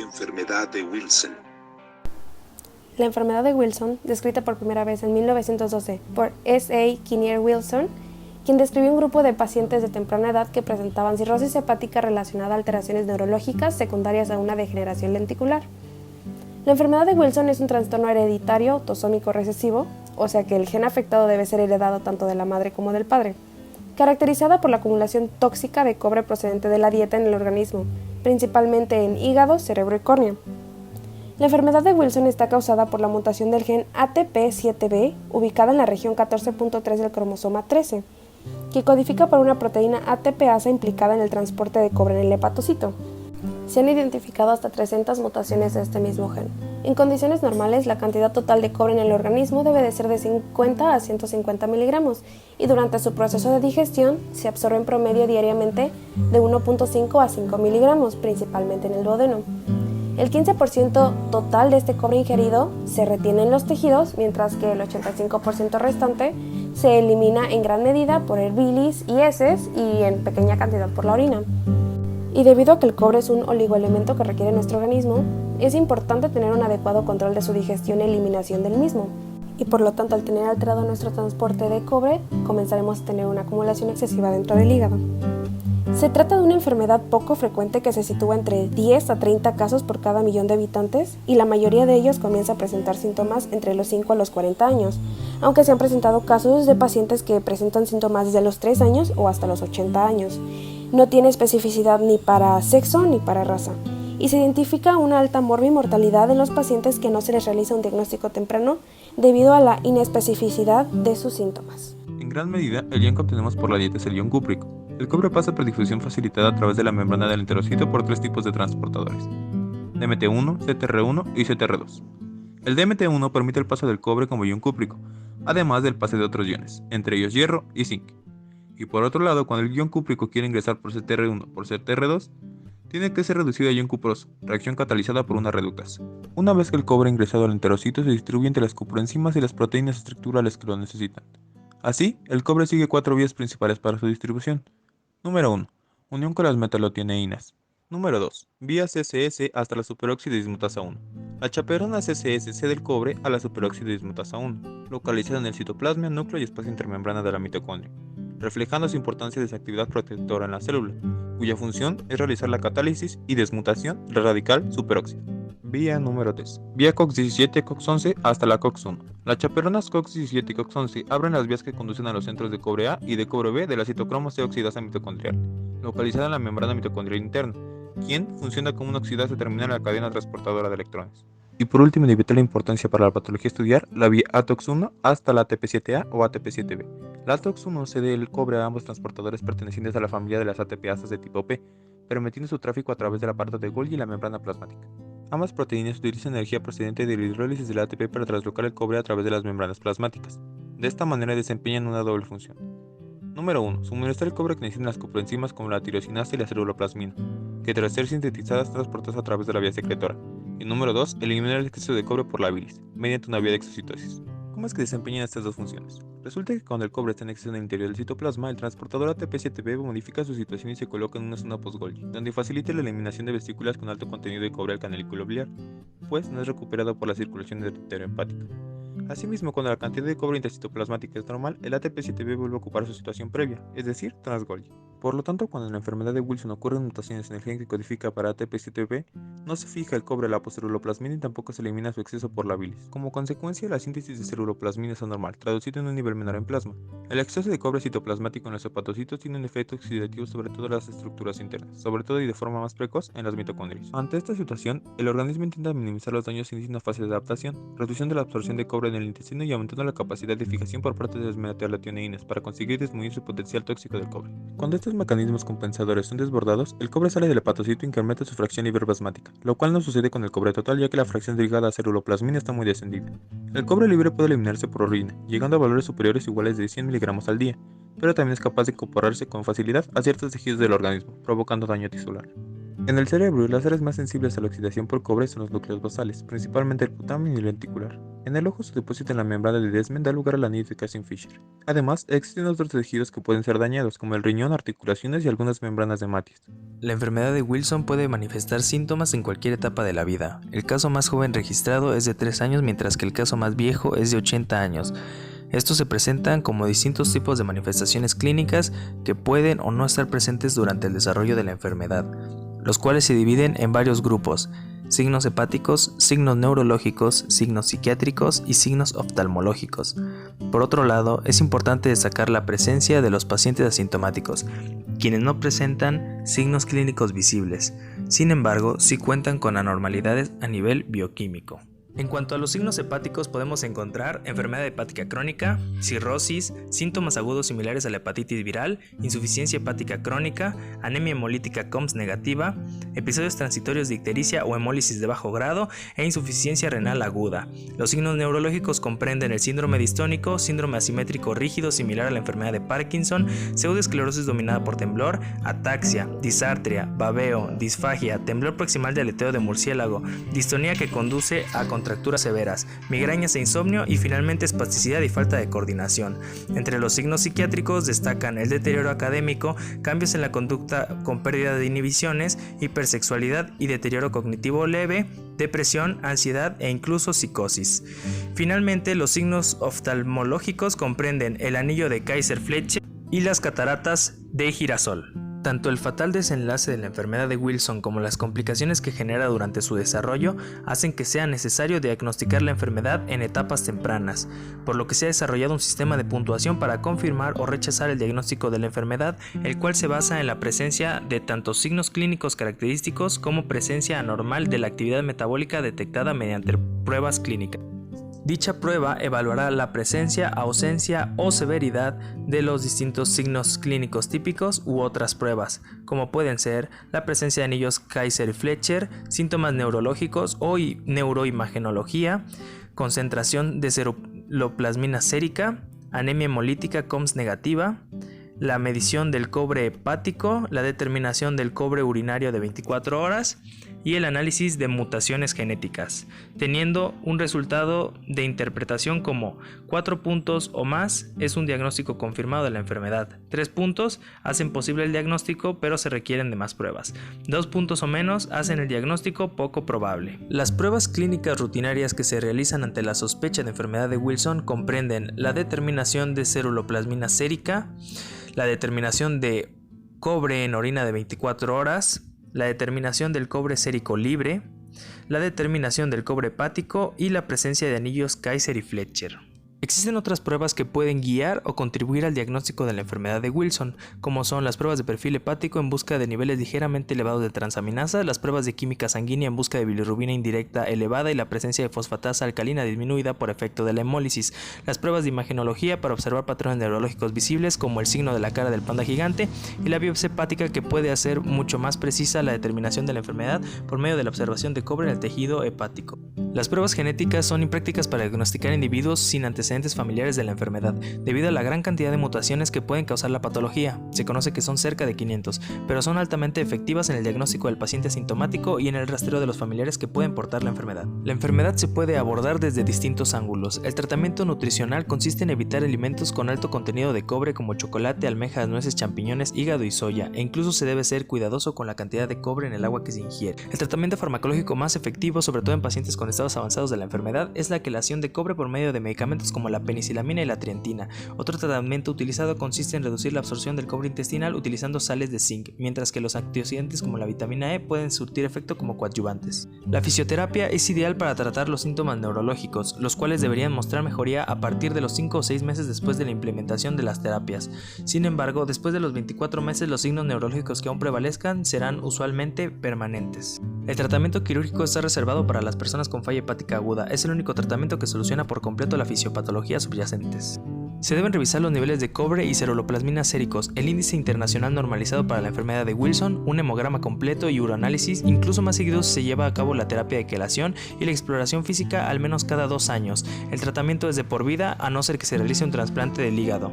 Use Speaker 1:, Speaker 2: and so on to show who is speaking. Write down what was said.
Speaker 1: enfermedad de Wilson.
Speaker 2: La enfermedad de Wilson, descrita por primera vez en 1912 por S. A. Kinnear Wilson, quien describió un grupo de pacientes de temprana edad que presentaban cirrosis hepática relacionada a alteraciones neurológicas secundarias a una degeneración lenticular. La enfermedad de Wilson es un trastorno hereditario autosómico recesivo, o sea que el gen afectado debe ser heredado tanto de la madre como del padre, caracterizada por la acumulación tóxica de cobre procedente de la dieta en el organismo, principalmente en hígado, cerebro y córnea. La enfermedad de Wilson está causada por la mutación del gen ATP7B, ubicada en la región 14.3 del cromosoma 13, que codifica por una proteína ATPasa implicada en el transporte de cobre en el hepatocito. Se han identificado hasta 300 mutaciones de este mismo gen. En condiciones normales, la cantidad total de cobre en el organismo debe de ser de 50 a 150 miligramos y durante su proceso de digestión se absorbe en promedio diariamente de 1.5 a 5 miligramos, principalmente en el duodeno. El 15% total de este cobre ingerido se retiene en los tejidos, mientras que el 85% restante se elimina en gran medida por el bilis y heces y en pequeña cantidad por la orina. Y debido a que el cobre es un oligoelemento que requiere nuestro organismo, es importante tener un adecuado control de su digestión y eliminación del mismo. Y por lo tanto, al tener alterado nuestro transporte de cobre, comenzaremos a tener una acumulación excesiva dentro del hígado. Se trata de una enfermedad poco frecuente que se sitúa entre 10 a 30 casos por cada millón de habitantes y la mayoría de ellos comienza a presentar síntomas entre los 5 a los 40 años, aunque se han presentado casos de pacientes que presentan síntomas desde los 3 años o hasta los 80 años. No tiene especificidad ni para sexo ni para raza, y se identifica una alta mortalidad en los pacientes que no se les realiza un diagnóstico temprano debido a la inespecificidad de sus síntomas.
Speaker 3: En gran medida, el ion que obtenemos por la dieta es el ion cúprico. El cobre pasa por difusión facilitada a través de la membrana del enterocito por tres tipos de transportadores: DMT1, CTR1 y CTR2. El DMT1 permite el paso del cobre como ion cúprico, además del pase de otros iones, entre ellos hierro y zinc. Y por otro lado, cuando el ion cúprico quiere ingresar por CTR1 por CTR2, tiene que ser reducido a ion cuproso, reacción catalizada por una reductasa. Una vez que el cobre ha ingresado al enterocito, se distribuye entre las cuproenzimas y las proteínas estructurales que lo necesitan. Así, el cobre sigue cuatro vías principales para su distribución. Número 1. Unión con las metalotineínas. Número 2. Vía CSS hasta la superóxido dismutasa 1. La chaperona CSS cede el cobre a la superóxido dismutasa 1, localizada en el citoplasma, núcleo y espacio intermembrana de la mitocondria, reflejando su importancia de su actividad protectora en la célula, cuya función es realizar la catálisis y desmutación del radical superóxido. Vía número 3. Vía COX-17 COX-11 hasta la COX-1. Las chaperonas COX-17 y COX-11 abren las vías que conducen a los centros de cobre A y de cobre B de la citocromo C oxidasa mitocondrial, localizada en la membrana mitocondrial interna, quien funciona como una oxidasa terminal en la cadena transportadora de electrones. Y por último, de vital importancia para la patología estudiar, la vía ATOX1 hasta la ATP7A o ATP7B. La ATOX1 cede el cobre a ambos transportadores pertenecientes a la familia de las ATPasas de tipo P, permitiendo su tráfico a través del aparato de Golgi y la membrana plasmática. Ambas proteínas utilizan energía procedente de la hidrólisis del ATP para traslocar el cobre a través de las membranas plasmáticas. De esta manera desempeñan una doble función. Número 1. Suministrar el cobre que necesitan las coproenzimas como la tirosinasa y la ceruloplasmina, que tras ser sintetizadas son transportadas a través de la vía secretora. Y número 2. Eliminar el exceso de cobre por la bilis, mediante una vía de exocitosis. ¿Cómo es que desempeñan estas dos funciones? Resulta que cuando el cobre está en exceso en el interior del citoplasma, el transportador ATP7B modifica su situación y se coloca en una zona post-Golgi, donde facilita la eliminación de vesículas con alto contenido de cobre al canalículo biliar, pues no es recuperado por la circulación enterohepática. Asimismo, cuando la cantidad de cobre intracitoplasmática es normal, el ATP7B vuelve a ocupar su situación previa, es decir, trans-Golgi. Por lo tanto, cuando en la enfermedad de Wilson ocurren mutaciones en el gen que codifica para ATP7B, no se fija el cobre a la apoceruloplasmina y tampoco se elimina su exceso por la bilis. Como consecuencia, la síntesis de ceruloplasmina es anormal, traducido en un nivel menor en plasma. El exceso de cobre citoplasmático en los hepatocitos tiene un efecto oxidativo sobre todas las estructuras internas, sobre todo y de forma más precoz en las mitocondrias. Ante esta situación, el organismo intenta minimizar los daños en una fase de adaptación, reduciendo la absorción de cobre en el intestino y aumentando la capacidad de fijación por parte de las metalotineínas para conseguir disminuir su potencial tóxico del cobre. Cuando estos mecanismos compensadores son desbordados, el cobre sale del hepatocito e incrementa su fracción libre plasmática, lo cual no sucede con el cobre total ya que la fracción ligada a ceruloplasmina está muy descendida. El cobre libre puede eliminarse por orina, llegando a valores superiores o iguales de 100 miligramos al día, pero también es capaz de incorporarse con facilidad a ciertos tejidos del organismo, provocando daño tisular. En el cerebro, las áreas más sensibles a la oxidación por cobre son los núcleos basales, principalmente el putamen y el lenticular. En el ojo, su depósito en la membrana de Desmond da lugar al anillo de Cassin-Fisher. Además, existen otros tejidos que pueden ser dañados, como el riñón, articulaciones y algunas membranas de Matis.
Speaker 1: La enfermedad de Wilson puede manifestar síntomas en cualquier etapa de la vida. El caso más joven registrado es de 3 años, mientras que el caso más viejo es de 80 años. Estos se presentan como distintos tipos de manifestaciones clínicas que pueden o no estar presentes durante el desarrollo de la enfermedad, los cuales se dividen en varios grupos: signos hepáticos, signos neurológicos, signos psiquiátricos y signos oftalmológicos. Por otro lado, es importante destacar la presencia de los pacientes asintomáticos, quienes no presentan signos clínicos visibles. Sin embargo, sí cuentan con anormalidades a nivel bioquímico. En cuanto a los signos hepáticos, podemos encontrar enfermedad hepática crónica, cirrosis, síntomas agudos similares a la hepatitis viral, insuficiencia hepática crónica, anemia hemolítica COMS negativa, episodios transitorios de ictericia o hemólisis de bajo grado e insuficiencia renal aguda. Los signos neurológicos comprenden el síndrome distónico, síndrome asimétrico rígido similar a la enfermedad de Parkinson, pseudoesclerosis dominada por temblor, ataxia, disartria, babeo, disfagia, temblor proximal de aleteo de murciélago, distonía que conduce a contracturas severas, migrañas e insomnio y finalmente espasticidad y falta de coordinación. Entre los signos psiquiátricos destacan el deterioro académico, cambios en la conducta con pérdida de inhibiciones, hipersexualidad y deterioro cognitivo leve, depresión, ansiedad e incluso psicosis. Finalmente, los signos oftalmológicos comprenden el anillo de Kaiser-Fletcher y las cataratas de girasol. Tanto el fatal desenlace de la enfermedad de Wilson como las complicaciones que genera durante su desarrollo hacen que sea necesario diagnosticar la enfermedad en etapas tempranas, por lo que se ha desarrollado un sistema de puntuación para confirmar o rechazar el diagnóstico de la enfermedad, el cual se basa en la presencia de tanto signos clínicos característicos como presencia anormal de la actividad metabólica detectada mediante pruebas clínicas. Dicha prueba evaluará la presencia, ausencia o severidad de los distintos signos clínicos típicos u otras pruebas, como pueden ser la presencia de anillos Kaiser y Fletcher, síntomas neurológicos o neuroimagenología, concentración de ceruloplasmina sérica, anemia hemolítica COMS negativa, la medición del cobre hepático, la determinación del cobre urinario de 24 horas y el análisis de mutaciones genéticas, teniendo un resultado de interpretación como 4 puntos o más es un diagnóstico confirmado de la enfermedad, 3 puntos hacen posible el diagnóstico pero se requieren de más pruebas, 2 puntos o menos hacen el diagnóstico poco probable. Las pruebas clínicas rutinarias que se realizan ante la sospecha de enfermedad de Wilson comprenden la determinación de ceruloplasmina sérica, la determinación de cobre en orina de 24 horas, la determinación del cobre sérico libre, la determinación del cobre hepático y la presencia de anillos Kaiser y Fletcher. Existen otras pruebas que pueden guiar o contribuir al diagnóstico de la enfermedad de Wilson, como son las pruebas de perfil hepático en busca de niveles ligeramente elevados de transaminasa, las pruebas de química sanguínea en busca de bilirrubina indirecta elevada y la presencia de fosfatasa alcalina disminuida por efecto de la hemólisis, las pruebas de imagenología para observar patrones neurológicos visibles como el signo de la cara del panda gigante y la biopsia hepática que puede hacer mucho más precisa la determinación de la enfermedad por medio de la observación de cobre en el tejido hepático. Las pruebas genéticas son imprácticas para diagnosticar individuos sin antecedentes familiares de la enfermedad, debido a la gran cantidad de mutaciones que pueden causar la patología. Se conoce que son cerca de 500, pero son altamente efectivas en el diagnóstico del paciente asintomático y en el rastreo de los familiares que pueden portar la enfermedad. La enfermedad se puede abordar desde distintos ángulos. El tratamiento nutricional consiste en evitar alimentos con alto contenido de cobre como chocolate, almejas, nueces, champiñones, hígado y soya, e incluso se debe ser cuidadoso con la cantidad de cobre en el agua que se ingiere. El tratamiento farmacológico más efectivo, sobre todo en pacientes con estados avanzados de la enfermedad, es la quelación de cobre por medio de medicamentos como la penicilamina y la trientina. Otro tratamiento utilizado consiste en reducir la absorción del cobre intestinal utilizando sales de zinc, mientras que los antioxidantes como la vitamina E pueden surtir efecto como coadyuvantes. La fisioterapia es ideal para tratar los síntomas neurológicos, los cuales deberían mostrar mejoría a partir de los 5 o 6 meses después de la implementación de las terapias. Sin embargo, después de los 24 meses los signos neurológicos que aún prevalezcan serán usualmente permanentes. El tratamiento quirúrgico está reservado para las personas con falla hepática aguda. Es el único tratamiento que soluciona por completo la fisiopatología subyacentes. Se deben revisar los niveles de cobre y ceruloplasmina séricos, el índice internacional normalizado para la enfermedad de Wilson, un hemograma completo y uroanálisis. Incluso más seguido se lleva a cabo la terapia de quelación y la exploración física al menos cada 2 años. El tratamiento es de por vida a no ser que se realice un trasplante del hígado.